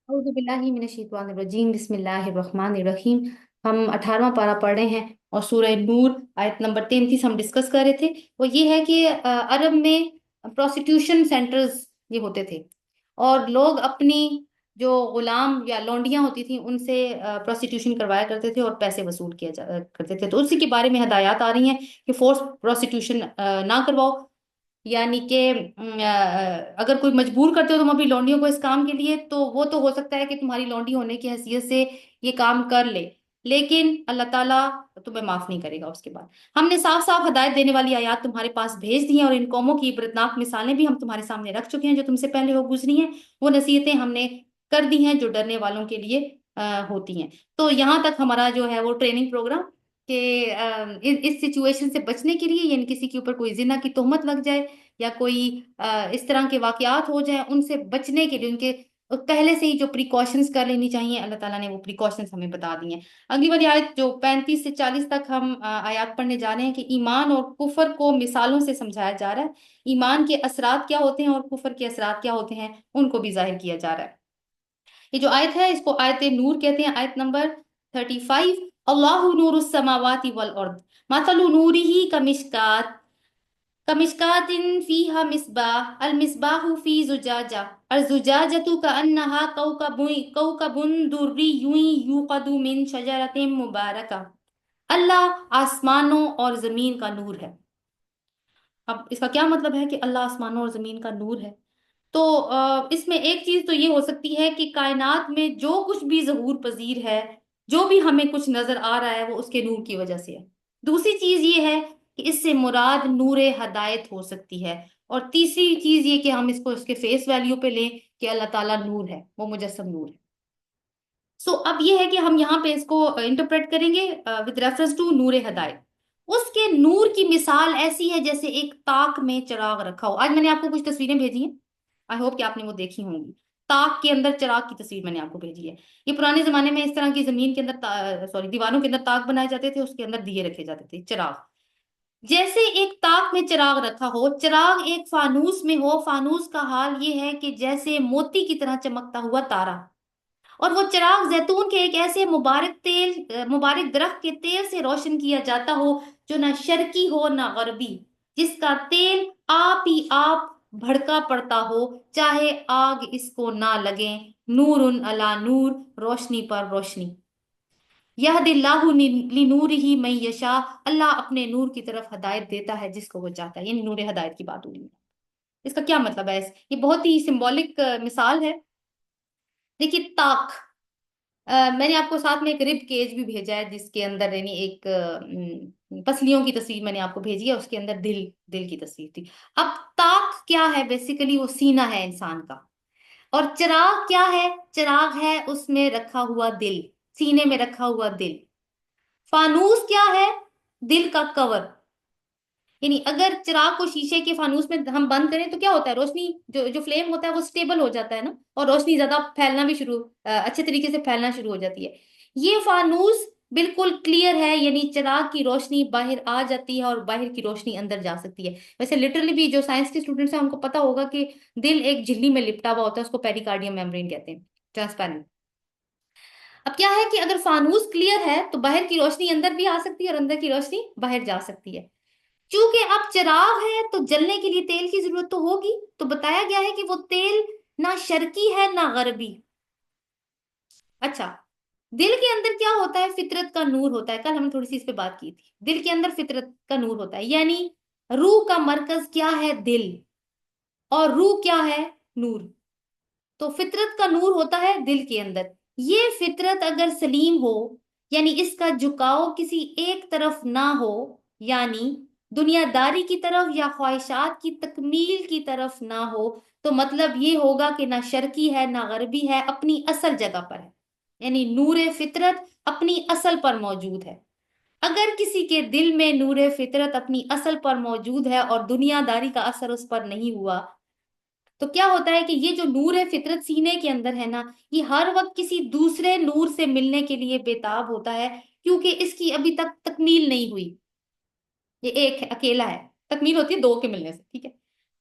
اعوذ باللہ من الشیطان الرجیم، بسم اللہ الرحمن الرحیم۔ ہم 18واں پارہ پڑھ رہے ہیں اور سورہ نور آیت نمبر 33 ہم ڈسکس کر رہے تھے۔ وہ یہ ہے کہ عرب میں پروسٹیٹیوشن سینٹرز یہ ہوتے تھے، اور لوگ اپنی جو غلام یا لونڈیاں ہوتی تھیں ان سے پروسٹیٹیوشن کروایا کرتے تھے اور پیسے وصول کیا کرتے تھے۔ تو اسی کے بارے میں ہدایات آ رہی ہیں کہ فورس پروسٹیٹیوشن نہ کرواؤ، یعنی کہ اگر کوئی مجبور کرتے ہو تم اپنی لونڈیوں کو اس کام کے لیے، تو وہ تو ہو سکتا ہے کہ تمہاری لونڈی ہونے کی حیثیت سے یہ کام کر لے، لیکن اللہ تعالیٰ تمہیں معاف نہیں کرے گا اس کے بعد۔ ہم نے صاف صاف ہدایت دینے والی آیات تمہارے پاس بھیج دی ہیں، اور ان قوموں کی عبرتناک مثالیں بھی ہم تمہارے سامنے رکھ چکے ہیں جو تم سے پہلے ہو گزری ہیں۔ وہ نصیحتیں ہم نے کر دی ہیں جو ڈرنے والوں کے لیے ہوتی ہیں۔ تو یہاں تک ہمارا جو ہے وہ ٹریننگ پروگرام کہ اس سچویشن سے بچنے کے لیے، یعنی کسی کے اوپر کوئی زنا کی تہمت لگ جائے یا کوئی اس طرح کے واقعات ہو جائیں، ان سے بچنے کے لیے ان کے پہلے سے ہی جو پریکاشنز کر لینی چاہیے، اللہ تعالیٰ نے وہ پریکاشنز ہمیں بتا دی ہیں۔ اگلی والی آیت جو 35 سے 40 تک ہم آیات پڑھنے جا رہے ہیں کہ ایمان اور کفر کو مثالوں سے سمجھایا جا رہا ہے۔ ایمان کے اثرات کیا ہوتے ہیں اور کفر کے اثرات کیا ہوتے ہیں ان کو بھی ظاہر کیا جا رہا ہے۔ یہ جو آیت ہے اس کو آیت نور کہتے ہیں، آیت نمبر 35۔ اللہ نور السماوات والارض مثل نورہ کمشکات کمشکات فیہا مصباح المصباح فی زجاجہ الزجاجۃ کأنہا کوکب دری یوقد من شجرۃ مبارکہ۔ اللہ آسمانوں اور زمین کا نور ہے۔ اب اس کا کیا مطلب ہے کہ اللہ آسمانوں اور زمین کا نور ہے؟ تو اس میں ایک چیز تو یہ ہو سکتی ہے کہ کائنات میں جو کچھ بھی ظہور پذیر ہے، جو بھی ہمیں کچھ نظر آ رہا ہے وہ اس کے نور کی وجہ سے ہے۔ دوسری چیز یہ ہے کہ اس سے مراد نور ہدایت ہو سکتی ہے، اور تیسری چیز یہ کہ ہم اس کو اس کے فیس ویلیو پہ لیں کہ اللہ تعالیٰ نور ہے، وہ مجسم نور ہے۔ اب یہ ہے کہ ہم یہاں پہ اس کو انٹرپریٹ کریں گے ود ریفرنس ٹو نور ہدایت۔ اس کے نور کی مثال ایسی ہے جیسے ایک تاک میں چراغ رکھا ہو۔ آج میں نے آپ کو کچھ تصویریں بھیجی ہیں، آئی ہوپ کہ آپ نے وہ دیکھی ہوں گی۔ تاک کے اندر چراغ کی تصویر میں نے آپ کو بھیجی ہے۔ یہ پرانے زمانے میں اس طرح کی زمین کے اندر سوری دیواروں کے اندر تاک بنائے جاتے تھے، اس کے اندر دیے رکھے جاتے تھے، چراغ۔ جیسے ایک تاک میں چراغ رکھا ہو، چراغ ایک فانوس میں ہو، فانوس کا حال یہ ہے کہ جیسے موتی کی طرح چمکتا ہوا تارا، اور وہ چراغ زیتون کے ایک ایسے مبارک درخت کے تیل سے روشن کیا جاتا ہو جو نہ شرقی ہو نہ غربی، جس کا تیل آپ ہی آپ بھڑکا پڑتا ہو، چاہے آگ اس کو نہ لگے، نور علی نور، روشنی پر روشنی۔ یہد اللہ لنورہ من یشاء، اللہ اپنے نور کی طرف ہدایت دیتا ہے جس کو وہ چاہتا ہے، یعنی نور ہدایت کی بات ہو رہی ہے۔ اس کا کیا مطلب ہے؟ یہ بہت ہی سمبولک مثال ہے۔ دیکھیے تاک، میں نے آپ کو ساتھ میں ایک رب کیج بھی بھیجا ہے جس کے اندر یعنی ایک پسلیوں کی تصویر میں نے آپ کو بھیجی ہے، اس کے اندر دل کی تصویر تھی۔ اب تاک کیا ہے؟ بیسیکلی وہ سینہ ہے انسان کا، اور چراغ کیا ہے؟ چراغ ہے اس میں رکھا ہوا دل، سینے میں رکھا ہوا دل۔ فانوس کیا ہے؟ دل کا کور، یعنی اگر چراغ کو شیشے کے فانوس میں ہم بند کریں تو کیا ہوتا ہے؟ روشنی جو فلیم ہوتا ہے وہ سٹیبل ہو جاتا ہے نا، اور روشنی زیادہ پھیلنا بھی اچھے طریقے سے پھیلنا شروع ہو جاتی ہے۔ یہ فانوس بالکل کلیئر ہے، یعنی چراغ کی روشنی باہر آ جاتی ہے اور باہر کی روشنی اندر جا سکتی ہے۔ ویسے لٹرلی بھی جو سائنس کے اسٹوڈنٹس ہیں ان کو پتا ہوگا کہ دل ایک جھلی میں لپٹا ہوا ہوتا ہے، اس کو پیریکارڈیم میمبرین کہتے ہیں، ٹرانسپیرنٹ۔ اب کیا ہے کہ اگر فانوس کلیئر ہے تو باہر کی روشنی اندر بھی آ سکتی ہے اور اندر کی روشنی باہر جا سکتی ہے۔ چونکہ اب چراغ ہے تو جلنے کے لیے تیل کی ضرورت تو ہوگی، تو بتایا گیا ہے کہ وہ تیل نہ شرقی ہے نہ غربی۔ اچھا، دل کے اندر کیا ہوتا ہے؟ فطرت کا نور ہوتا ہے، کل ہم نے تھوڑی سی اس پہ بات کی تھی۔ دل کے اندر فطرت کا نور ہوتا ہے، یعنی روح کا مرکز کیا ہے؟ دل، اور روح کیا ہے؟ نور۔ تو فطرت کا نور ہوتا ہے دل کے اندر۔ یہ فطرت اگر سلیم ہو، یعنی اس کا جھکاؤ کسی ایک طرف نہ ہو، یعنی دنیا داری کی طرف یا خواہشات کی تکمیل کی طرف نہ ہو، تو مطلب یہ ہوگا کہ نہ شرقی ہے نہ غربی ہے، اپنی اصل جگہ پر ہے، یعنی نور فطرت اپنی اصل پر موجود ہے۔ اگر کسی کے دل میں نور فطرت اپنی اصل پر موجود ہے اور دنیا داری کا اثر اس پر نہیں ہوا، تو کیا ہوتا ہے کہ یہ جو نور فطرت سینے کے اندر ہے نا، یہ ہر وقت کسی دوسرے نور سے ملنے کے لیے بےتاب ہوتا ہے، کیونکہ اس کی ابھی تک تکمیل نہیں ہوئی۔ یہ ایک اکیلا ہے، تکمیل ہوتی ہے دو کے ملنے سے، ٹھیک ہے؟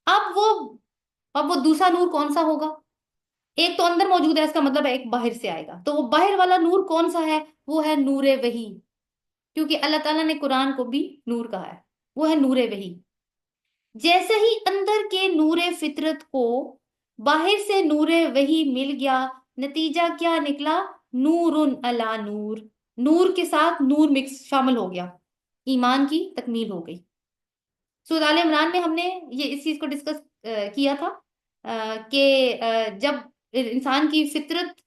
اب وہ اب وہ دوسرا نور کون سا ہوگا؟ ایک تو اندر موجود ہے، اس کا مطلب ہے ایک باہر سے آئے گا، تو وہ باہر والا نور کون سا ہے؟ وہ ہے نور وحی، کیونکہ اللہ تعالیٰ نے قرآن کو بھی نور کہا ہے، وہ ہے نور وحی۔ جیسے ہی اندر کے نور فطرت کو باہر سے نور وحی مل گیا، نتیجہ کیا نکلا؟ نور علی نور، نور کے ساتھ نور مکس شامل ہو گیا، ایمان کی تکمیل ہو گئی۔ سورہ آل عمران میں ہم نے یہ اس چیز کو ڈسکس کیا تھا کہ جب انسان کی فطرت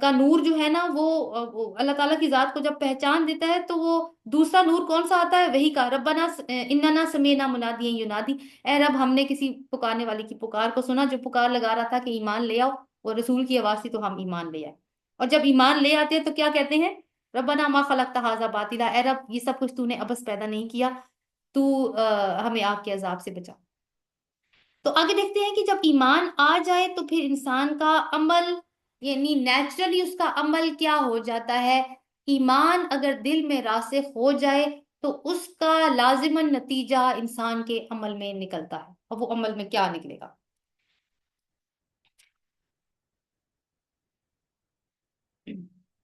کا نور جو ہے نا وہ اللہ تعالیٰ کی ذات کو جب پہچان دیتا ہے تو وہ دوسرا نور کون سا آتا ہے؟ وہی کا ربنا اننا سمینا منادیا ینادی، اے رب ہم نے کسی پکارنے والے کی پکار کو سنا جو پکار لگا رہا تھا کہ ایمان لے آؤ، وہ رسول کی آواز تھی تو ہم ایمان لے آئے۔ اور جب ایمان لے آتے ہیں تو کیا کہتے ہیں؟ ربنا ما خلقت ھذا باطلا، اے رب یہ سب کچھ تو نے ابس پیدا نہیں کیا، تو ہمیں آگ کے عذاب سے بچا۔ تو آگے دیکھتے ہیں کہ جب ایمان آ جائے تو پھر انسان کا عمل، یعنی نیچرلی اس کا عمل کیا ہو جاتا ہے؟ ایمان اگر دل میں راسخ ہو جائے تو اس کا لازماً نتیجہ انسان کے عمل میں نکلتا ہے، اور وہ عمل میں کیا نکلے گا؟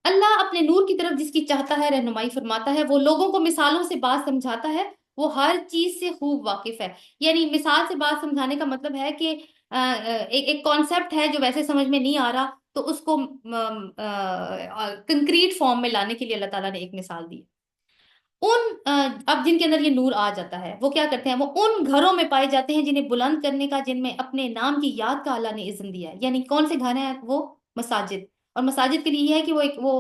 اللہ اپنے نور کی طرف جس کی چاہتا ہے رہنمائی فرماتا ہے، وہ لوگوں کو مثالوں سے بات سمجھاتا ہے، وہ ہر چیز سے خوب واقف ہے۔ یعنی مثال سے بات سمجھانے کا مطلب ہے کہ ایک کانسیپٹ ہے جو ویسے سمجھ میں نہیں آ رہا تو اس کو کنکریٹ فارم میں لانے کے لیے اللہ تعالیٰ نے ایک مثال دی۔ اب جن کے اندر یہ نور آ جاتا ہے وہ کیا کرتے ہیں؟ وہ ان گھروں میں پائے جاتے ہیں جنہیں بلند کرنے کا، جن میں اپنے نام کی یاد کا اللہ نے اذن دیا ہے۔ یعنی کون سے گھر ہیں؟ وہ مساجد۔ اور مساجد کے لیے یہ ہے کہ وہ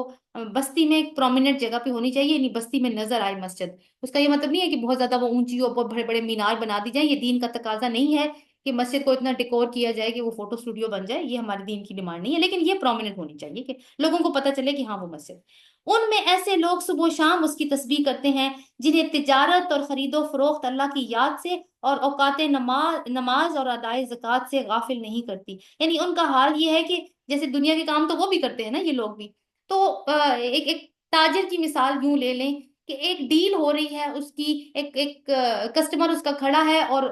بستی میں ایک پرومیننٹ جگہ پہ ہونی چاہیے، یعنی بستی میں نظر آئے مسجد۔ اس کا یہ مطلب نہیں ہے کہ بہت زیادہ وہ اونچی اور بہت بڑے بڑے مینار بنا دی جائیں، یہ دین کا تقاضا نہیں ہے کہ مسجد کو اتنا ڈیکور کیا جائے کہ وہ فوٹو اسٹوڈیو بن جائے، یہ ہمارے دین کی ڈیمانڈ نہیں ہے، لیکن یہ پرومیننٹ ہونی چاہیے کہ لوگوں کو پتہ چلے کہ ہاں وہ مسجد۔ ان میں ایسے لوگ صبح و شام اس کی تسبیح کرتے ہیں جنہیں تجارت اور خرید و فروخت اللہ کی یاد سے اور اوقات نماز اور ادائے زکوٰۃ سے غافل نہیں کرتی۔ یعنی ان کا حال یہ ہے کہ جیسے دنیا کے کام تو وہ بھی کرتے ہیں نا، یہ لوگ بھی تو ایک تاجر کی مثال یوں لے لیں کہ ایک ڈیل ہو رہی ہے، اس کی ایک کسٹمر اس کا کھڑا ہے اور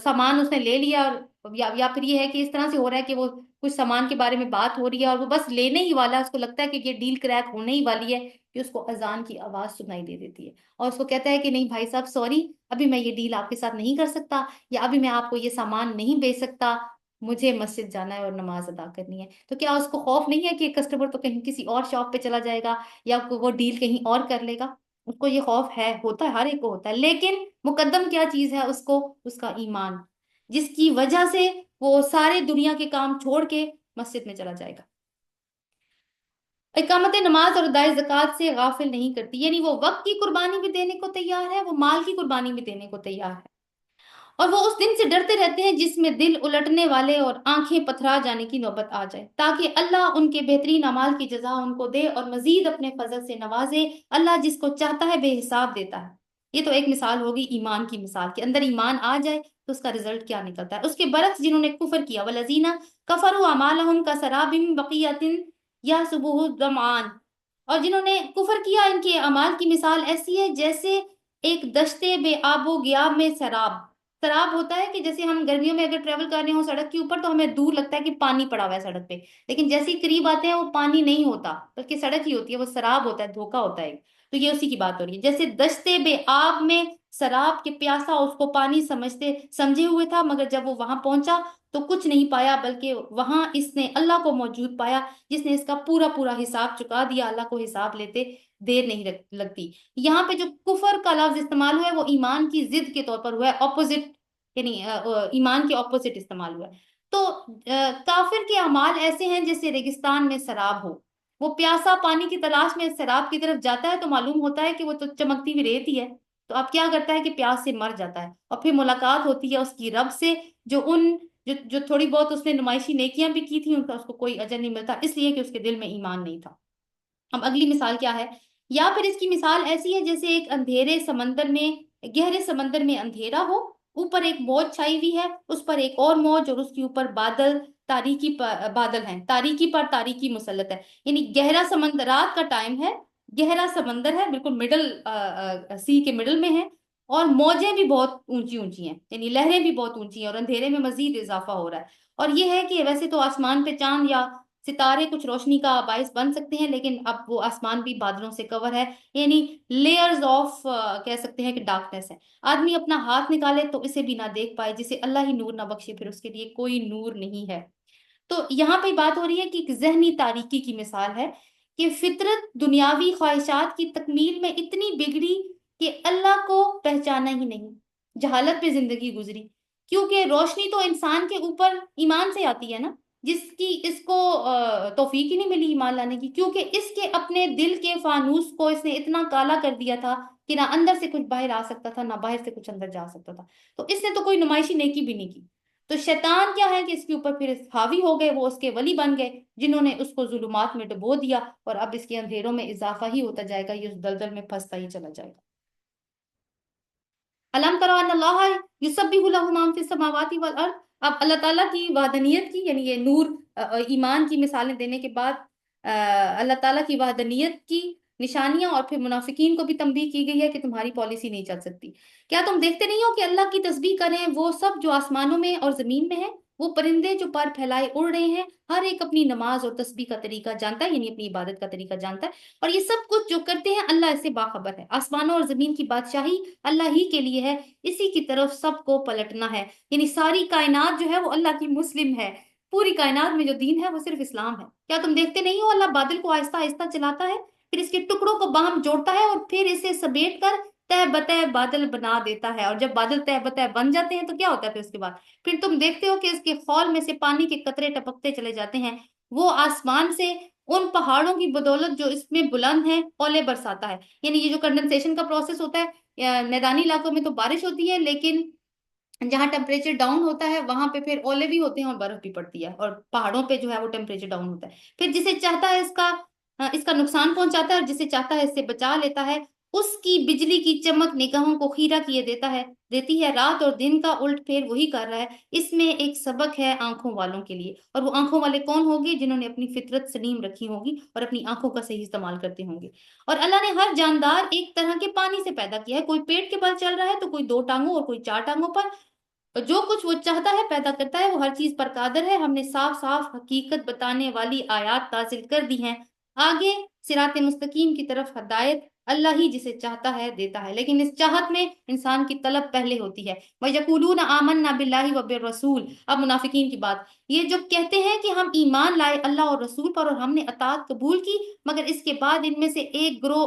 سامان اس نے لے لیا، اور یا پھر یہ ہے کہ اس طرح سے ہو رہا ہے کہ وہ کچھ سامان کے بارے میں بات ہو رہی ہے اور وہ بس لینے ہی والا ہے، اس کو لگتا ہے کہ یہ ڈیل کریک ہونے ہی والی ہے کہ اس کو اذان کی آواز سنائی دے دیتی ہے، اور اس کو کہتا ہے کہ نہیں بھائی صاحب سوری، ابھی میں یہ ڈیل آپ کے ساتھ نہیں کر سکتا، یا ابھی میں آپ کو یہ سامان نہیں بیچ سکتا، مجھے مسجد جانا ہے اور نماز ادا کرنی ہے۔ تو کیا اس کو خوف نہیں ہے کہ کسٹمر تو کہیں کسی اور شاپ پہ چلا جائے گا یا وہ ڈیل کہیں اور کر لے گا؟ اس کو یہ خوف ہے، ہوتا ہے، ہر ایک کو ہوتا ہے، لیکن مقدم کیا چیز ہے اس کو؟ اس کا ایمان، جس کی وجہ سے وہ سارے دنیا کے کام چھوڑ کے مسجد میں چلا جائے گا۔ اقامت نماز اور ادائے زکوٰۃ سے غافل نہیں کرتی، یعنی وہ وقت کی قربانی بھی دینے کو تیار ہے، وہ مال کی قربانی بھی دینے کو تیار ہے، اور وہ اس دن سے ڈرتے رہتے ہیں جس میں دل الٹنے والے اور آنکھیں پتھرا جانے کی نوبت آ جائے، تاکہ اللہ ان کے بہترین اعمال کی جزا ان کو دے اور مزید اپنے فضل سے نوازے۔ اللہ جس کو چاہتا ہے بے حساب دیتا ہے۔ یہ تو ایک مثال ہوگی ایمان کی مثال، کے اندر ایمان آ جائے تو اس کا رزلٹ کیا نکلتا ہے۔ اس کے برعکس جنہوں نے کفر کیا، والذین کفروا اعمالهم کسراب بقیۃ یحسبہ الظمآن، اور جنہوں نے کفر کیا ان کے اعمال کی مثال ایسی ہے جیسے ایک دشتے بے آب و گیاب میں سراب۔ سراب ہوتا ہے کہ جیسے ہم گرمیوں میں اگر ٹریول کر رہے ہوں سڑک کے اوپر تو ہمیں دور لگتا ہے کہ پانی پڑا ہوا ہے سڑک پہ، لیکن جیسے ہی قریب آتے ہیں وہ پانی نہیں ہوتا بلکہ سڑک ہی ہوتی ہے، وہ سراب ہوتا ہے، دھوکا ہوتا ہے۔ تو یہ اسی کی بات ہو رہی ہے، جیسے دشتے بے آب میں سراب کے پیاسا اس کو پانی سمجھے ہوئے تھا، مگر جب وہ وہاں پہنچا تو کچھ نہیں پایا، بلکہ وہاں اس نے اللہ کو موجود پایا جس نے اس کا پورا پورا حساب چکا دیا۔ اللہ کو حساب لیتے دیر نہیں لگتی۔ یہاں پہ جو کفر کا لفظ استعمال ہوا ہے وہ ایمان کی ضد کے طور پر ہوا ہے، اپوزٹ، یعنی ایمان کے اپوزٹ استعمال ہوا ہے۔ تو کافر کے اعمال ایسے ہیں جیسے ریگستان میں سراب ہو، وہ پیاسا پانی کی تلاش میں سراب کی طرف جاتا ہے تو معلوم ہوتا ہے کہ وہ تو چمکتی ہوئی ریت ہی ہے، تو اب کیا کرتا ہے کہ پیاس سے مر جاتا ہے، اور پھر ملاقات ہوتی ہے اس کی رب سے، جو تھوڑی بہت اس نے نمائشی نیکیاں بھی کی تھیں ان کا اس کو کوئی اجر نہیں ملتا، اس لیے کہ اس کے دل میں ایمان نہیں تھا۔ اب اگلی مثال کیا ہے؟ یا پھر اس کی مثال ایسی ہے جیسے ایک اندھیرے سمندر میں، گہرے سمندر میں اندھیرا ہو، اوپر ایک موج چھائی ہوئی ہے، اس پر ایک اور موج، اور اس کے اوپر بادل، بادل ہیں، تاریکی پر تاریکی مسلط ہے۔ یعنی گہرا سمندر، رات کا ٹائم ہے، گہرا سمندر ہے، بالکل مڈل سی کے مڈل میں ہے، اور موجیں بھی بہت اونچی اونچی ہیں، یعنی لہریں بھی بہت اونچی ہیں، اور اندھیرے میں مزید اضافہ ہو رہا ہے، اور یہ ہے کہ ویسے تو آسمان پہ چاند یا ستارے کچھ روشنی کا باعث بن سکتے ہیں، لیکن اب وہ آسمان بھی بادلوں سے کور ہے، یعنی لیئرز آف کہہ سکتے ہیں کہ ڈارکنیس ہے۔ آدمی اپنا ہاتھ نکالے تو اسے بھی نہ دیکھ پائے، جسے اللہ ہی نور نہ بخشے پھر اس کے لیے کوئی نور نہیں ہے۔ تو یہاں پہ بات ہو رہی ہے کہ ایک ذہنی تاریکی کی مثال ہے کہ فطرت دنیاوی خواہشات کی تکمیل میں اتنی بگڑی کہ اللہ کو پہچانا ہی نہیں، جہالت پہ زندگی گزری، کیونکہ روشنی تو انسان کے اوپر ایمان سے آتی ہے نا، جس کی اس کو توفیق ہی نہیں ملی ایمان لانے کی، کیونکہ اس کے اپنے دل کے فانوس کو اس نے اتنا کالا کر دیا تھا کہ نہ اندر سے کچھ باہر آ سکتا تھا، نہ باہر سے کچھ اندر جا سکتا تھا، تو اس نے تو کوئی نمائشی نیکی بھی نہیں کی۔ تو شیطان کیا ہے کہ اس کے اوپر پھر حاوی ہو گئے، وہ اس کے ولی بن گئے جنہوں نے اس کو ظلمات میں ڈبو دیا، اور اب اس کے اندھیروں میں اضافہ ہی ہوتا جائے گا، یہ اس دلدل میں پھنستا ہی چلا جائے گا۔ علم ترى ان اللہ یسبح له ما فی السماوات والارض، اب اللہ تعالیٰ کی وحدانیت کی، یعنی یہ نور ایمان کی مثالیں دینے کے بعد اللہ تعالیٰ کی وحدانیت کی نشانیاں، اور پھر منافقین کو بھی تنبیہ کی گئی ہے کہ تمہاری پالیسی نہیں چل سکتی۔ کیا تم دیکھتے نہیں ہو کہ اللہ کی تسبیح کریں وہ سب جو آسمانوں میں اور زمین میں ہیں، وہ پرندے جو پر پھیلائے اڑ رہے ہیں، ہر ایک اپنی نماز اور تسبیح کا طریقہ جانتا ہے، یعنی اپنی عبادت کا طریقہ جانتا ہے، اور یہ سب کچھ جو کرتے ہیں اللہ اس سے باخبر ہے۔ آسمانوں اور زمین کی بادشاہی اللہ ہی کے لیے ہے، اسی کی طرف سب کو پلٹنا ہے، یعنی ساری کائنات جو ہے وہ اللہ کی مسلم ہے، پوری کائنات میں جو دین ہے وہ صرف اسلام ہے۔ کیا تم دیکھتے نہیں ہو اللہ بادل کو آہستہ آہستہ چلاتا ہے، پھر اس کے ٹکڑوں کو باہم جوڑتا ہے اور پھر اسے سمیٹ کر تہ بتہ بادل بنا دیتا ہے، اور جب بادل تہ بتہ بن جاتے ہیں تو کیا ہوتا ہے پھر اس کے بعد، پھر تم دیکھتے ہو کہ اس کے خول میں سے پانی کے قطرے ٹپکتے چلے جاتے ہیں، وہ آسمان سے ان پہاڑوں کی بدولت جو اس میں بلند ہیں اولے برساتا ہے، یعنی یہ جو کنڈنسیشن کا پروسیس ہوتا ہے، میدانی علاقوں میں تو بارش ہوتی ہے، لیکن جہاں ٹیمپریچر ڈاؤن ہوتا ہے وہاں پہ پھر اولے بھی ہوتے ہیں اور برف بھی پڑتی ہے، اور پہاڑوں پہ جو ہے وہ ٹیمپریچر ڈاؤن ہوتا ہے، پھر جسے چاہتا ہے اس کا نقصان پہنچاتا ہے، اور جسے چاہتا ہے اس سے بچا لیتا ہے۔ اس کی بجلی کی چمک نگاہوں کو خیرہ کیے دیتی ہے، رات اور دن کا الٹ پھیر وہی کر رہا ہے۔ اس میں ایک سبق ہے آنکھوں والوں کے لیے، اور وہ آنکھوں والے کون ہوگی؟ جنہوں نے اپنی فطرت سلیم رکھی ہوگی اور اپنی آنکھوں کا صحیح استعمال کرتے ہوں گے۔ اور اللہ نے ہر جاندار ایک طرح کے پانی سے پیدا کیا ہے، کوئی پیٹ کے بل چل رہا ہے تو کوئی دو ٹانگوں اور کوئی چار ٹانگوں پر، اور جو کچھ وہ چاہتا ہے پیدا کرتا ہے، وہ ہر چیز پر قادر ہے۔ ہم نے صاف صاف حقیقت بتانے والی آیات نازل کر دی ہیں، آگے صراط مستقیم کی طرف ہدایت اللہ ہی جسے چاہتا ہے دیتا ہے، لیکن اس چاہت میں انسان کی طلب پہلے ہوتی ہے۔ وَيَقُولُونَ آمَنَّا بِاللَّهِ وَبِالرَّسُولِ، اب منافقین کی بات، یہ جو کہتے ہیں کہ ہم ایمان لائے اللہ اور رسول پر اور ہم نے اطاعت قبول کی، مگر اس کے بعد ان میں سے ایک گروہ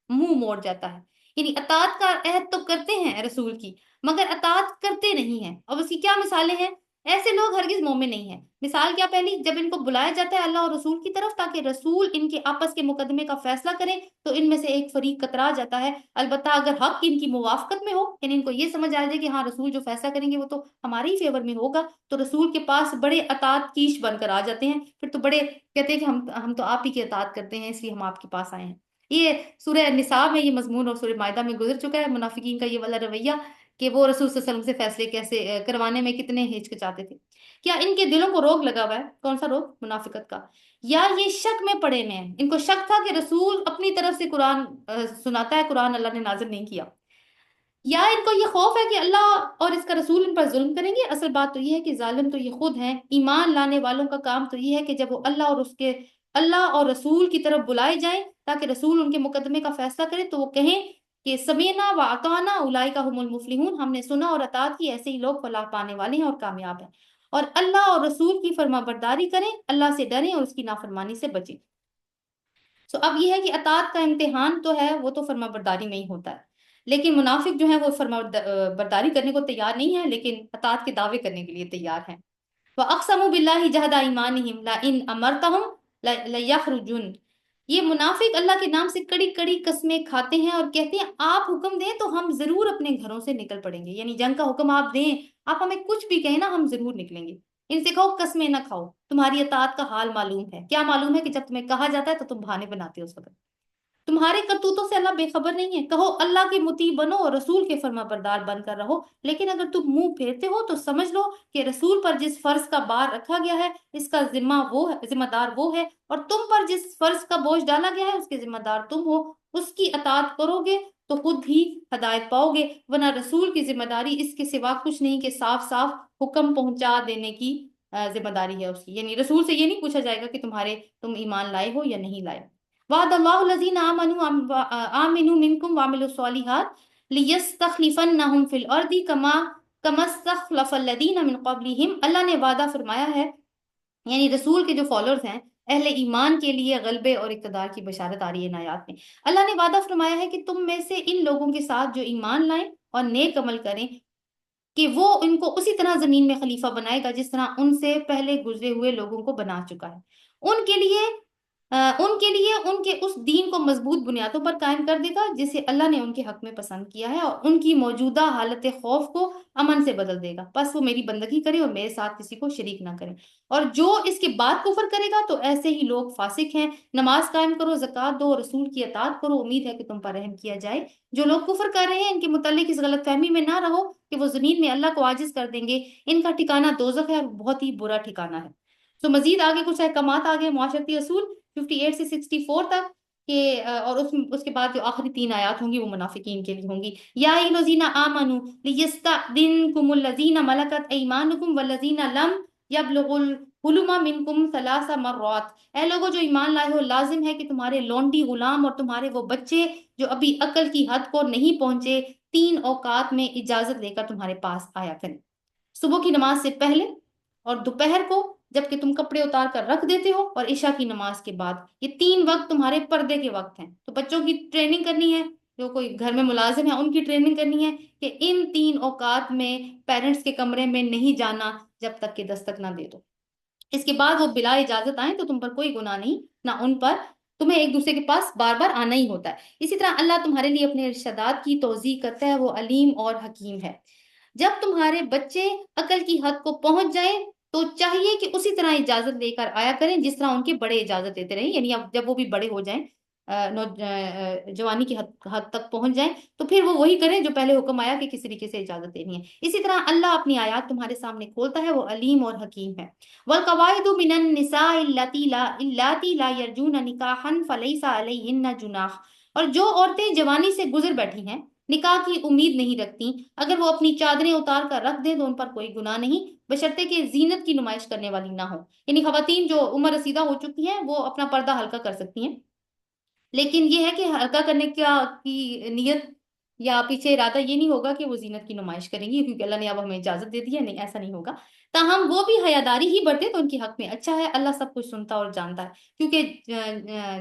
منہ موڑ جاتا ہے، یعنی اطاعت کا عہد تو کرتے ہیں رسول کی مگر اطاعت کرتے نہیں ہیں۔ اب اس کی کیا مثالیں ہیں؟ ایسے لوگ ہرگز مومن نہیں ہیں۔ مثال کیا پہلی، جب ان کو بلایا جاتا ہے اللہ اور رسول کی طرف تاکہ رسول ان کے آپس کے مقدمے کا فیصلہ کریں، تو ان میں سے ایک فریق کترا جاتا ہے، البتہ اگر حق ان کی موافقت میں ہو، یعنی ان کو یہ سمجھ آ جائے کہ ہاں رسول جو فیصلہ کریں گے وہ تو ہمارے ہی فیور میں ہوگا، تو رسول کے پاس بڑے اطاعت کیش بن کر آ جاتے ہیں، پھر تو بڑے کہتے ہیں کہ ہم تو آپ ہی کی اطاعت کرتے ہیں اس لیے ہم آپ کے پاس آئے ہیں۔ یہ سورہ نساء میں یہ مضمون اور سورہ مائدہ میں گزر چکا ہے، منافقین کا یہ والا رویہ کہ وہ رسول صلی اللہ علیہ وسلم سے فیصلے کیسے کروانے میں کتنے ہچکچاتے تھے۔ کیا ان کے دلوں کو روگ لگا ہوا ہے؟ کون سا روگ؟ منافقت کا، یا یہ شک میں پڑے ہوئے ہیں؟ ان کو شک تھا کہ رسول اپنی طرف سے قرآن سناتا ہے، قرآن اللہ نے نازل نہیں کیا، یا ان کو یہ خوف ہے کہ اللہ اور اس کا رسول ان پر ظلم کریں گے؟ اصل بات تو یہ ہے کہ ظالم تو یہ خود ہیں۔ ایمان لانے والوں کا کام تو یہ ہے کہ جب وہ اللہ اور رسول کی طرف بلائے جائیں تاکہ رسول ان کے مقدمے کا فیصلہ کرے، تو وہ کہیں کہ سمینا و اطعنا اولئک هم المفلحون، ہم نے سنا اور اطاعت کی، ایسے ہی لوگ فلاح پانے والے ہیں اور کامیاب ہیں۔ اور اللہ اور رسول کی فرما برداری کریں، اللہ سے ڈریں اور اس کی نافرمانی سے بچیں۔ اب یہ ہے کہ اطاعت کا امتحان تو ہے، وہ تو فرما برداری میں ہی ہوتا ہے، لیکن منافق جو ہیں وہ فرما برداری کرنے کو تیار نہیں ہے لیکن اطاعت کے دعوے کرنے کے لیے تیار ہیں۔ وَأَقْسَمُوا بِاللَّهِ جَهْدَ أَيْمَانِهِمْ لَئِنْ أَمَرْتَهُمْ لَيَخْرُجُنَّ، یہ منافق اللہ کے نام سے کڑی کڑی قسمیں کھاتے ہیں اور کہتے ہیں آپ حکم دیں تو ہم ضرور اپنے گھروں سے نکل پڑیں گے، یعنی جنگ کا حکم آپ دیں، آپ ہمیں کچھ بھی کہیں نا ہم ضرور نکلیں گے۔ ان سے کہو قسمیں نہ کھاؤ، تمہاری اطاعت کا حال معلوم ہے، کیا معلوم ہے کہ جب تمہیں کہا جاتا ہے تو تم بہانے بناتے ہو اس وقت۔ تمہارے کرتوتوں سے اللہ بے خبر نہیں ہے، کہو اللہ کے مطیع بنو اور رسول کے فرما بردار بن کر رہو، لیکن اگر تم منہ پھیرتے ہو تو سمجھ لو کہ رسول پر جس فرض کا بار رکھا گیا ہے اس کا ذمہ دار وہ ہے، اور تم پر جس فرض کا بوجھ ڈالا گیا ہے اس کے ذمہ دار تم ہو، اس کی اطاعت کرو گے تو خود ہی ہدایت پاؤ گے، ورنہ رسول کی ذمہ داری اس کے سوا کچھ نہیں کہ صاف صاف حکم پہنچا دینے کی ذمہ داری ہے اس کی، یعنی رسول سے یہ نہیں پوچھا جائے گا کہ تم ایمان لائے ہو یا نہیں لائے۔ وعد اللہ الذین آمنوا منکم وعملوا الصالحات لیستخلفنہم فی الارض کما استخلف الذین من قبلہم، اللہ نے وعدہ فرمایا ہے، یعنی رسول کے جو فالوورز ہیں، اہل ایمان کے لیے غلبے اور اقتدار کی بشارت آ رہی ہے ان آیات میں۔ اللہ نے وعدہ فرمایا ہے کہ تم میں سے ان لوگوں کے ساتھ جو ایمان لائیں اور نیک عمل کریں، کہ وہ ان کو اسی طرح زمین میں خلیفہ بنائے گا جس طرح ان سے پہلے گزرے ہوئے لوگوں کو بنا چکا ہے۔ ان کے لیے ان کے اس دین کو مضبوط بنیادوں پر قائم کر دے گا جسے اللہ نے ان کے حق میں پسند کیا ہے، اور ان کی موجودہ حالت خوف کو امن سے بدل دے گا، بس وہ میری بندگی کرے اور میرے ساتھ کسی کو شریک نہ کرے۔ اور جو اس کے بعد کفر کرے گا تو ایسے ہی لوگ فاسق ہیں۔ نماز قائم کرو، زکوٰۃ دو، رسول کی اطاعت کرو، امید ہے کہ تم پر رحم کیا جائے۔ جو لوگ کفر کر رہے ہیں ان کے متعلق اس غلط فہمی میں نہ رہو کہ وہ زمین میں اللہ کو عاجز کر دیں گے، ان کا ٹھکانہ دوزخ ہے اور بہت ہی برا ٹھکانہ ہے۔ تو مزید آگے کچھ احکامات آگے معاشرتی اصول 58 سے 64 تک کہ اور اس کے بعد جو آخری 3 آیات ہوں گی وہ منافقین کے لیے ہوں گی۔ یا الذین آمنوا لیستأذنکم الذین ملکت ایمانکم والذین لم یبلغوا الحلم منکم 3 مرات، اے لوگوں جو ایمان لائے ہو، لازم ہے کہ تمہارے لونڈی غلام اور تمہارے وہ بچے جو ابھی عقل کی حد کو نہیں پہنچے 3 اوقات میں اجازت لے کر تمہارے پاس آیا کریں، صبح کی نماز سے پہلے اور دوپہر کو جب کہ تم کپڑے اتار کر رکھ دیتے ہو، اور عشاء کی نماز کے بعد۔ یہ 3 وقت تمہارے پردے کے وقت ہیں۔ تو بچوں کی ٹریننگ کرنی ہے، جو کوئی گھر میں ملازم ہے ان کی ٹریننگ کرنی ہے کہ ان 3 اوقات میں پیرنٹس کے کمرے میں نہیں جانا جب تک کہ دستک نہ دے دو۔ اس کے بعد وہ بلا اجازت آئیں تو تم پر کوئی گناہ نہیں، نہ ان پر، تمہیں ایک دوسرے کے پاس بار بار آنا ہی ہوتا ہے۔ اسی طرح اللہ تمہارے لیے اپنے ارشادات کی توضیح کرتا ہے، وہ علیم اور حکیم ہے۔ جب تمہارے بچے عقل کی حد کو پہنچ جائیں تو چاہیے کہ اسی طرح اجازت لے کر آیا کریں جس طرح ان کے بڑے اجازت دیتے رہیں، یعنی اب جب وہ بھی بڑے ہو جائیں، جوانی کی حد تک پہنچ جائیں، تو پھر وہ وہی کریں جو پہلے حکم آیا کہ کس طریقے سے اجازت دینی ہے۔ اسی طرح اللہ اپنی آیات تمہارے سامنے کھولتا ہے، وہ علیم اور حکیم ہے۔ وَالْقَوَاعِدُ مِنَ النِّسَاءِ اللَّاتِي لَا يَرْجُونَ نِكَاحًا فَلَيْسَ عَلَيْهِنَّ جُنَاحٌ، اور جو عورتیں جوانی سے گزر بیٹھی ہیں، نکاح کی امید نہیں رکھتی، اگر وہ اپنی چادریں اتار کر رکھ دیں تو ان پر کوئی گناہ نہیں، بشرطے کہ زینت کی نمائش کرنے والی نہ ہو۔ یعنی خواتین جو عمر رسیدہ ہو چکی ہیں وہ اپنا پردہ ہلکا کر سکتی ہیں، لیکن یہ ہے کہ ہلکا کرنے کی نیت یا پیچھے ارادہ یہ نہیں ہوگا کہ وہ زینت کی نمائش کریں گی، کیونکہ اللہ نے اب ہمیں اجازت دے دی ہے، نہیں ایسا نہیں ہوگا۔ تاہم وہ بھی حیاداری ہی برتے تو ان کے حق میں اچھا ہے، اللہ سب کچھ سنتا اور جانتا ہے، کیونکہ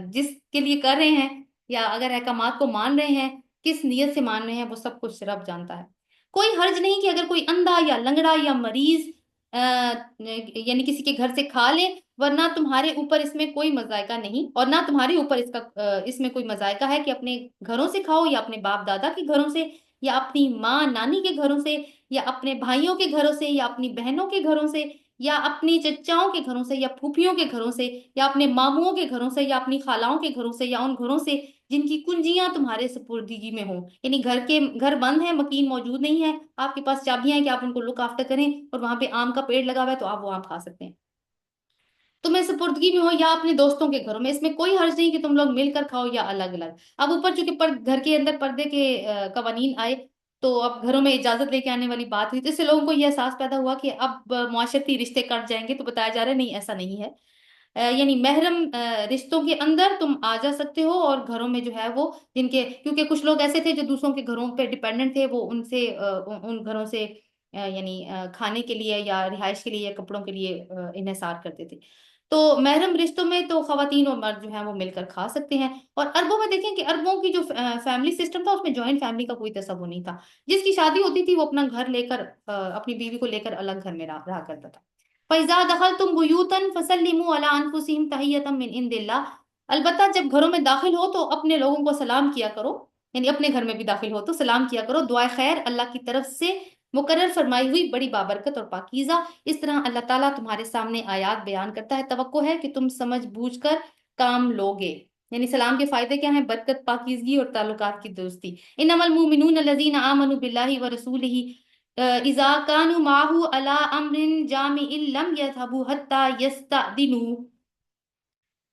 جس کے لیے کر رہے ہیں یا اگر احکامات کو مان رہے ہیں، کس نیت سے مان رہے ہیں، وہ سب کچھ رب جانتا ہے۔ کوئی حرج نہیں کہ اگر کوئی اندھا یا لنگڑا یا مریض یعنی کسی کے گھر سے کھا لے، ورنہ تمہارے اوپر اس میں کوئی مذائقہ نہیں، اور نہ تمہارے اوپر اس میں کوئی مذائقہ ہے کہ اپنے گھروں سے کھاؤ یا اپنے باپ دادا کے گھروں سے یا اپنی ماں نانی کے گھروں سے یا اپنے بھائیوں کے گھروں سے یا اپنی بہنوں کے گھروں سے یا اپنی چچاؤں کے گھروں سے یا پھوپھیوں کے گھروں سے یا اپنے ماموں کے گھروں سے یا اپنی خالاؤں کے گھروں سے یا ان گھروں سے جن کی کنجیاں تمہارے سپردگی میں ہوں، یعنی گھر بند ہے، مکین موجود نہیں ہے، آپ کے پاس چابیاں ہیں کہ آپ ان کو لک آفٹر کریں، اور وہاں پہ آم کا پیڑ لگا ہوا ہے تو آپ وہ آم کھا سکتے ہیں، تمہیں سپردگی میں ہو یا اپنے دوستوں کے گھروں میں، اس میں کوئی حرج نہیں کہ تم لوگ مل کر کھاؤ یا الگ الگ۔ اب اوپر چونکہ گھر کے اندر پردے کے قوانین آئے تو اب گھروں میں اجازت لے کے آنے والی بات ہوئی، تو اس سے لوگوں کو یہ احساس پیدا ہوا کہ اب معاشرتی رشتے کٹ جائیں گے، تو بتایا جا رہا ہے نہیں، ایسا نہیں ہے۔ یعنی محرم رشتوں کے اندر تم آ جا سکتے ہو، اور گھروں میں جو ہے وہ کیونکہ کچھ لوگ ایسے تھے جو دوسروں کے گھروں پہ ڈیپینڈنٹ تھے، وہ ان سے ان گھروں سے یعنی کھانے کے لیے یا رہائش کے لیے یا کپڑوں کے لیے انحصار کرتے تھے۔ تو محرم رشتوں میں تو خواتین اور مرد جو ہیں وہ مل کر کھا سکتے ہیں، اور عربوں میں دیکھیں کہ عربوں کی جو فیملی سسٹم تھا اس میں جوائنٹ فیملی کا کوئی تصور نہیں تھا، جس کی شادی ہوتی تھی وہ اپنا گھر لے کر اپنی بیوی کو لے کر الگ گھر میں رہا کرتا تھا۔ فَإِذَا دَخَلْتُمْ بُيُوتًا فَسَلِّمُوا عَلَىٰ أَنفُسِهِمْ تَحِيَّةً مِّنْ عِندِ اللَّهِ، البتہ جب گھروں میں داخل ہو تو اپنے لوگوں کو سلام کیا کرو، یعنی اپنے گھر میں بھی داخل ہو تو سلام کیا کرو، دعائے خیر اللہ کی طرف سے مقرر فرمائی ہوئی بڑی بابرکت اور پاکیزہ۔ اس طرح اللہ تعالیٰ تمہارے سامنے آیات بیان کرتا ہے، توقع ہے کہ تم سمجھ بوجھ کر کام لوگے۔ یعنی سلام کے فائدے کیا ہیں؟ برکت، پاکیزگی اور تعلقات کی درستی۔ انما المؤمنون الذین آمنوا باللہ ورسولہ اذا كانوا معه على امر جامع لم يذهبوا حتى يستأذنوا۔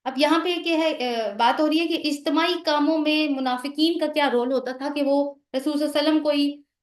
اب یہاں پہ کیا ہے، بات ہو رہی ہے کہ اجتماعی کاموں میں منافقین کا کیا رول ہوتا تھا کہ وہ رسول صلی اللہ علیہ وسلم کوئی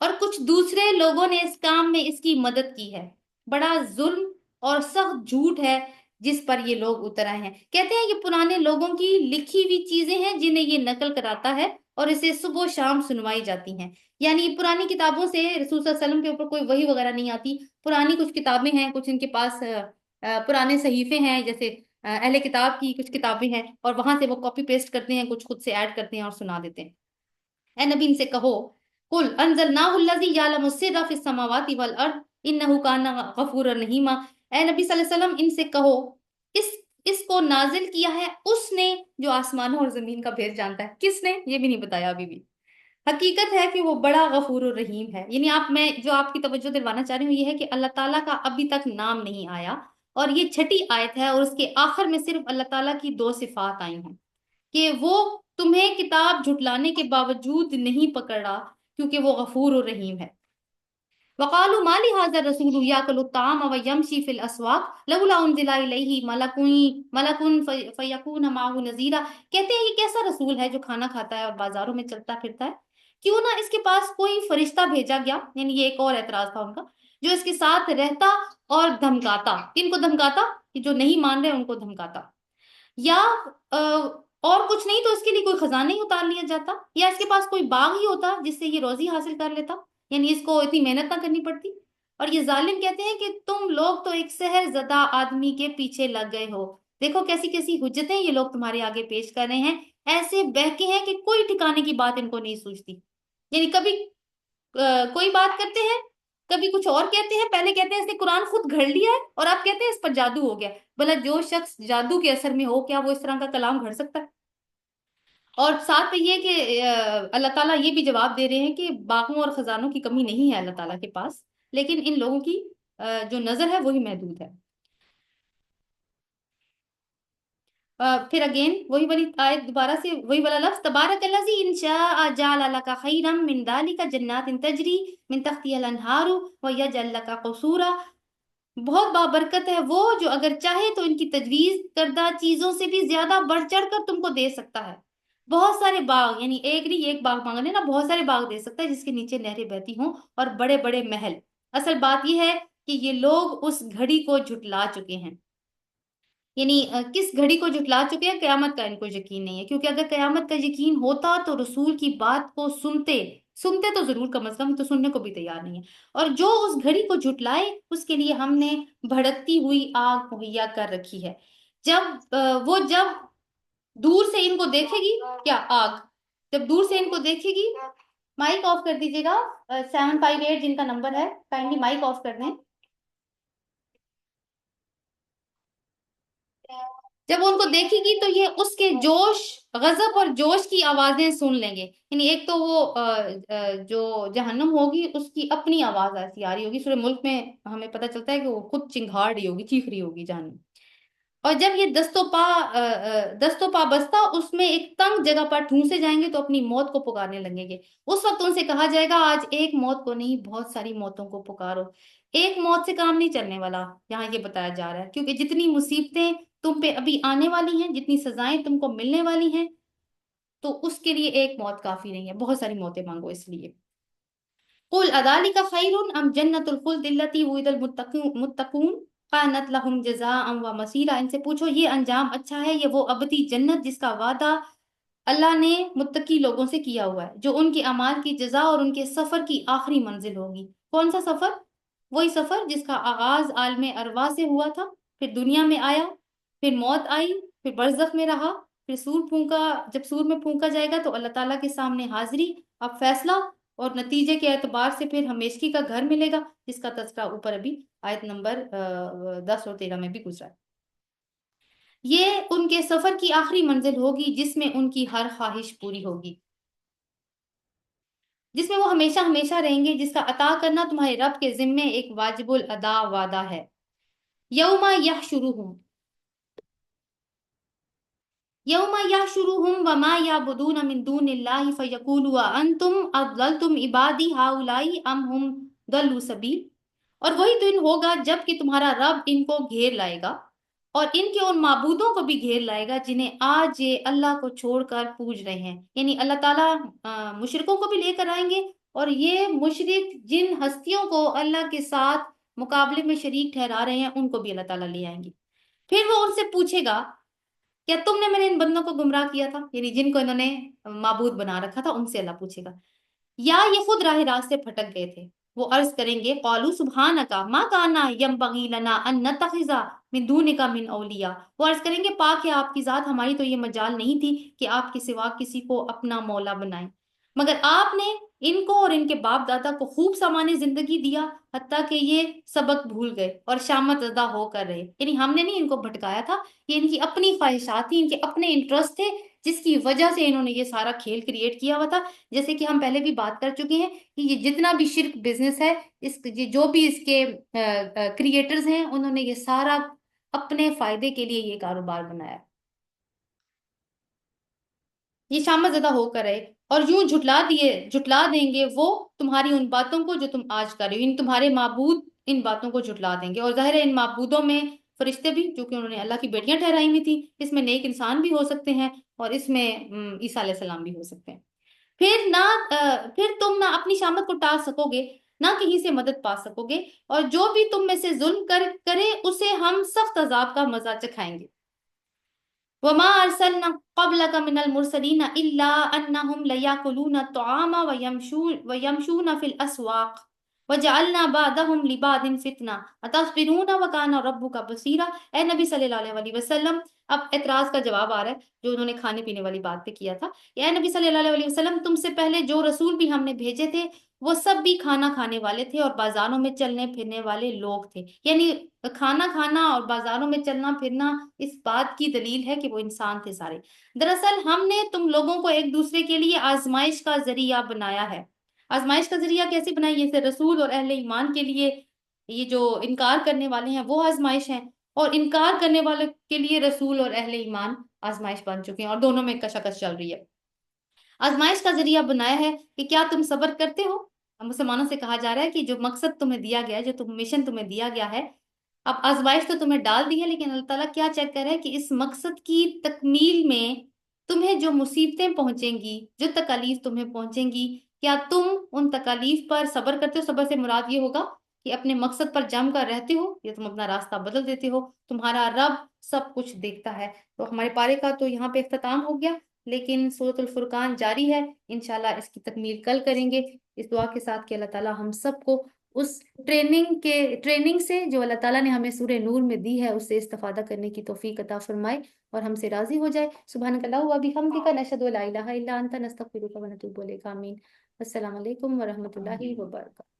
اور کچھ دوسرے لوگوں نے اس کام میں اس کی مدد کی ہے۔ بڑا ظلم اور سخت جھوٹ ہے جس پر یہ لوگ اتر آئے ہیں۔ کہتے ہیں یہ پرانے لوگوں کی لکھی ہوئی چیزیں ہیں جنہیں یہ نقل کراتا ہے اور اسے صبح و شام سنوائی جاتی ہیں۔ یعنی پرانی کتابوں سے رسول صلی اللہ علیہ وسلم کے اوپر کوئی وحی وغیرہ نہیں آتی، پرانی کچھ کتابیں ہیں، کچھ ان کے پاس پرانے صحیفے ہیں، جیسے اہل کتاب کی کچھ کتابیں ہیں، اور وہاں سے وہ کاپی پیسٹ کرتے ہیں، کچھ خود سے ایڈ کرتے ہیں اور سنا دیتے ہیں۔ اے نبی ان سے کہو، قل انزلناہ الذی یعلم السر فی السماوات والارض انہ کان غفورا رحیما۔ اے نبی صلی اللہ علیہ وسلم ان سے کہو، اس اس کو نازل کیا ہے اس نے جو آسمانوں اور زمین کا بھید جانتا ہے۔ کس نے؟ یہ بھی نہیں بتایا ابھی بھی۔ حقیقت ہے کہ وہ بڑا غفور الرحیم ہے۔ یعنی میں جو آپ کی توجہ دلوانا چاہ رہی ہوں یہ ہے کہ اللہ تعالیٰ کا ابھی تک نام نہیں آیا، اور یہ چھٹی آیت ہے، اور اس کے آخر میں صرف اللہ تعالیٰ کی دو صفات آئی ہیں کہ وہ تمہیں کتاب جھٹلانے کے باوجود نہیں پکڑا کیونکہ وہ غفور الرحیم ہے۔ وقالوا ما لهذا الرسول ياكل الطعام ويمشي في الاسواق لولا انزل اليه ملك فيكون معه نذيرا۔ کہتے ہیں یہ کیسا رسول ہے جو کھانا کھاتا ہے اور بازاروں میں چلتا پھرتا ہے؟ کیوں نہ اس کے پاس کوئی فرشتہ بھیجا گیا، یعنی یہ ایک اور اعتراض تھا ان کا، جو اس کے ساتھ رہتا اور دھمکاتا۔ کن کو دھمکاتا؟ کہ جو نہیں مان رہے ان کو دھمکاتا۔ یا اور کچھ نہیں تو اس کے لیے کوئی خزانہ ہی اتار لیا جاتا، یا اس کے پاس کوئی باغ ہی ہوتا جس سے یہ روزی حاصل کر لیتا، یعنی اس کو اتنی محنت نہ کرنی پڑتی۔ اور یہ ظالم کہتے ہیں کہ تم لوگ تو ایک سحر زدہ آدمی کے پیچھے لگ گئے ہو۔ دیکھو کیسی کیسی حجتیں یہ لوگ تمہارے آگے پیش کر رہے ہیں، ایسے بہکے ہیں کہ کوئی ٹھکانے کی بات ان کو نہیں سوچتی۔ یعنی کبھی کوئی بات کرتے ہیں، کبھی کچھ اور کہتے ہیں، پہلے کہتے ہیں اس نے قرآن خود گھڑ لیا ہے، اور آپ کہتے ہیں اس پر جادو ہو گیا۔ بھلا جو شخص جادو کے اثر میں ہو، کیا وہ اس طرح کا کلام گھڑ سکتا ہے؟ اور ساتھ میں یہ کہ اللہ تعالیٰ یہ بھی جواب دے رہے ہیں کہ باغوں اور خزانوں کی کمی نہیں ہے اللہ تعالیٰ کے پاس، لیکن ان لوگوں کی جو نظر ہے وہی محدود ہے۔ پھر اگین وہی والی آیت، دوبارہ سے وہی والا لفظ، تبارک الذی ان شاء جعل لک خیرا من ذلک جنات تجری من تحتها الانہار ویجعل لک قصورا۔ بہت بابرکت ہے وہ جو اگر چاہے تو ان کی تجویز کردہ چیزوں سے بھی زیادہ بڑھ چڑھ کر تم کو دے سکتا ہے۔ بہت سارے باغ، یعنی ایک نہیں ایک باغ مانگ لینا، بہت سارے باغ دے سکتا ہے جس کے نیچے نہریں بہتی ہوں اور بڑے بڑے محل۔ اصل بات یہ ہے کہ یہ لوگ اس گھڑی کو جھٹلا چکے ہیں۔ یعنی کس گھڑی کو جھٹلا چکے ہیں؟ قیامت کا ان کو یقین نہیں ہے، کیونکہ اگر قیامت کا یقین ہوتا تو رسول کی بات کو سنتے تو ضرور، کم از کم تو سننے کو بھی تیار نہیں ہے۔ اور جو اس گھڑی کو جھٹلائے اس کے لیے ہم نے بھڑکتی ہوئی آگ مہیا کر رکھی ہے۔ جب دور سے ان کو دیکھے گی، کیا آگ جب دور سے ان کو دیکھے گی، مائک آف کر دیجیے گا، 758 جن کا نمبر ہے کائنڈلی مائک آف کر دیں۔ جب ان کو دیکھے گی تو یہ اس کے جوش، غضب اور جوش کی آوازیں سن لیں گے۔ یعنی ایک تو وہ جو جہنم ہوگی اس کی اپنی آواز ایسی آ رہی ہوگی، سورہ ملک میں ہمیں پتہ چلتا ہے کہ وہ خود چنگھاڑ رہی ہوگی، چیخ رہی ہوگی جہنم۔ اور جب یہ دست و پا بستہ اس میں ایک تنگ جگہ پر ٹھونسے جائیں گے تو اپنی موت کو پکارنے لگیں گے۔ اس وقت ان سے کہا جائے گا آج ایک موت کو نہیں بہت ساری موتوں کو پکارو۔ ایک موت سے کام نہیں چلنے والا، یہاں یہ بتایا جا رہا ہے، کیونکہ جتنی مصیبتیں تم پہ ابھی آنے والی ہیں، جتنی سزائیں تم کو ملنے والی ہیں، تو اس کے لیے ایک موت کافی نہیں ہے، بہت ساری موتیں مانگو اس لیے۔ قل اذالک خیر ام جنت الخلد التي وعد المتقون کانت لهم جزاء و مصیرا۔ ان سے پوچھو یہ انجام اچھا ہے، یہ وہ ابدی جنت جس کا وعدہ اللہ نے متقی لوگوں سے کیا ہوا ہے، جو ان کے اعمال کی جزا اور ان کے سفر کی آخری منزل ہوگی۔ کون سا سفر؟ وہی سفر جس کا آغاز عالم ارواح سے ہوا تھا، پھر دنیا میں آیا، پھر موت آئی، پھر برزخ میں رہا، پھر جب سور میں پھونکا جائے گا تو اللہ تعالیٰ کے سامنے حاضری، اب فیصلہ، اور نتیجے کے اعتبار سے پھر ہمیشگی کا گھر ملے گا، جس کا تذکرہ اوپر ابھی آیت نمبر 10 اور 13 میں بھی گزرا ہے۔ یہ ان کے سفر کی آخری منزل ہوگی جس میں ان کی ہر خواہش پوری ہوگی، جس میں وہ ہمیشہ ہمیشہ رہیں گے، جس کا عطا کرنا تمہارے رب کے ذمے ایک واجب الادا وعدہ ہے۔ یوم یحشرہم وما یعبدون من دون اللہ فیقول انتم اضللتم عبادی ہؤلاء ام ہم ضلوا سبیل۔ اور وہی دن ہوگا جب کہ تمہارا رب ان کو گھیر لائے گا اور ان کے ان معبودوں کو بھی گھیر لائے گا جنہیں آج یہ اللہ کو چھوڑ کر پوج رہے ہیں۔ یعنی اللہ تعالیٰ مشرکوں کو بھی لے کر آئیں گے اور یہ مشرک جن ہستیوں کو اللہ کے ساتھ مقابلے میں شریک ٹھہرا رہے ہیں ان کو بھی اللہ تعالیٰ لے آئیں گے. پھر وہ ان سے پوچھے گا کیا تم نے میرے ان بندوں کو گمراہ کیا تھا، یعنی جن کو انہوں نے معبود بنا رکھا تھا، ان سے اللہ پوچھے گا، یا یہ خود راہ راست سے پھٹک گئے تھے. وہ عرض کریں گے قالوا سبحانک ما کانا ینبغی لنا ان نتخذ من دونک من اولیاء. وہ عرض کریں گے پاک ہے آپ کی ذات، ہماری تو یہ مجال نہیں تھی کہ آپ کے سوا کسی کو اپنا مولا بنائیں، مگر آپ نے ان کو اور ان کے باپ دادا کو خوب سامان زندگی دیا حتیٰ کہ یہ سبق بھول گئے اور شامت زدہ ہو کر رہے. یعنی ہم نے نہیں ان کو بھٹکایا تھا، یہ ان کی اپنی خواہشات تھی، ان کے اپنے انٹرسٹ تھے، جس کی وجہ سے انہوں نے یہ سارا کھیل کریٹ کیا ہوا تھا. جیسے کہ ہم پہلے بھی بات کر چکے ہیں کہ یہ جتنا بھی شرک بزنس ہے، یہ جو بھی اس کے کریٹرز ہیں، انہوں نے یہ سارا اپنے فائدے کے لیے یہ کاروبار بنایا. یہ شامت زدہ ہو کر رہے اور یوں جھٹلا دیں گے وہ تمہاری ان باتوں کو جو تم آج کر رہے ہو. ان تمہارے معبود ان باتوں کو جھٹلا دیں گے. اور ظاہر ہے ان معبودوں میں فرشتے بھی، جو کہ انہوں نے اللہ کی بیٹیاں ٹھہرائی ہوئی تھی، اس میں نیک انسان بھی ہو سکتے ہیں اور اس میں عیسیٰ علیہ السلام بھی ہو سکتے ہیں. پھر تم نہ اپنی شامت کو ٹال سکو گے، نہ کہیں سے مدد پا سکو گے، اور جو بھی تم میں سے ظلم کرے اسے ہم سخت عذاب کا مزہ چکھائیں گے. وما ارسلنا قبلك من المرسلين الا انهم ليأكلون الطعام ويمشون في الاسواق وجعلنا بعضهم لبعض فتنة اتصبرون وكان ربك بصيرا. اے نبی صلی اللہ علیہ وسلم، اب اعتراض کا جواب آ رہا ہے جو انہوں نے کھانے پینے والی بات پہ کیا تھا. اے نبی صلی اللہ علیہ وسلم، تم سے پہلے جو رسول بھی ہم نے بھیجے تھے وہ سب بھی کھانا کھانے والے تھے اور بازاروں میں چلنے پھرنے والے لوگ تھے. یعنی کھانا کھانا اور بازاروں میں چلنا پھرنا اس بات کی دلیل ہے کہ وہ انسان تھے سارے. دراصل ہم نے تم لوگوں کو ایک دوسرے کے لیے آزمائش کا ذریعہ بنایا ہے. آزمائش کا ذریعہ کیسے بنائی؟ جیسے رسول اور اہل ایمان کے لیے یہ جو انکار کرنے والے ہیں وہ آزمائش ہیں، اور انکار کرنے والے کے لیے رسول اور اہل ایمان آزمائش بن چکے ہیں، اور دونوں میں کشاکش چل رہی ہے. آزمائش کا ذریعہ بنایا ہے کہ کیا تم صبر کرتے ہو. مسلمانوں سے کہا جا رہا ہے کہ جو مقصد تمہیں دیا گیا ہے، جو مشن تمہیں دیا گیا ہے، اب آزمائش تو تمہیں ڈال دی ہے، لیکن اللہ تعالیٰ کیا چیک کر رہا ہے کہ اس مقصد کی تکمیل میں تمہیں جو مصیبتیں پہنچیں گی، جو تکالیف تمہیں پہنچیں گی، کیا تم ان تکالیف پر صبر کرتے ہو؟ صبر سے مراد یہ ہوگا کہ اپنے مقصد پر جم کر رہتے ہو یا تم اپنا راستہ بدل دیتے ہو. تمہارا رب سب کچھ دیکھتا ہے. تو ہمارے پارے کا تو یہاں پہ اختتام ہو گیا، لیکن سورۃ الفرقان جاری ہے، انشاءاللہ اس کی تکمیل کل کریں گے، اس دعا کے ساتھ کہ اللہ تعالیٰ ہم سب کو اس ٹریننگ سے جو اللہ تعالیٰ نے ہمیں سورہ نور میں دی ہے اس سے استفادہ کرنے کی توفیق عطا فرمائے اور ہم سے راضی ہو جائے. سبحانک اللہم و بحمدک، نشہد ان لا الہ الا انت، نستغفرک و نتوب الیک. آمین. السلام علیکم ورحمۃ اللہ وبرکاتہ.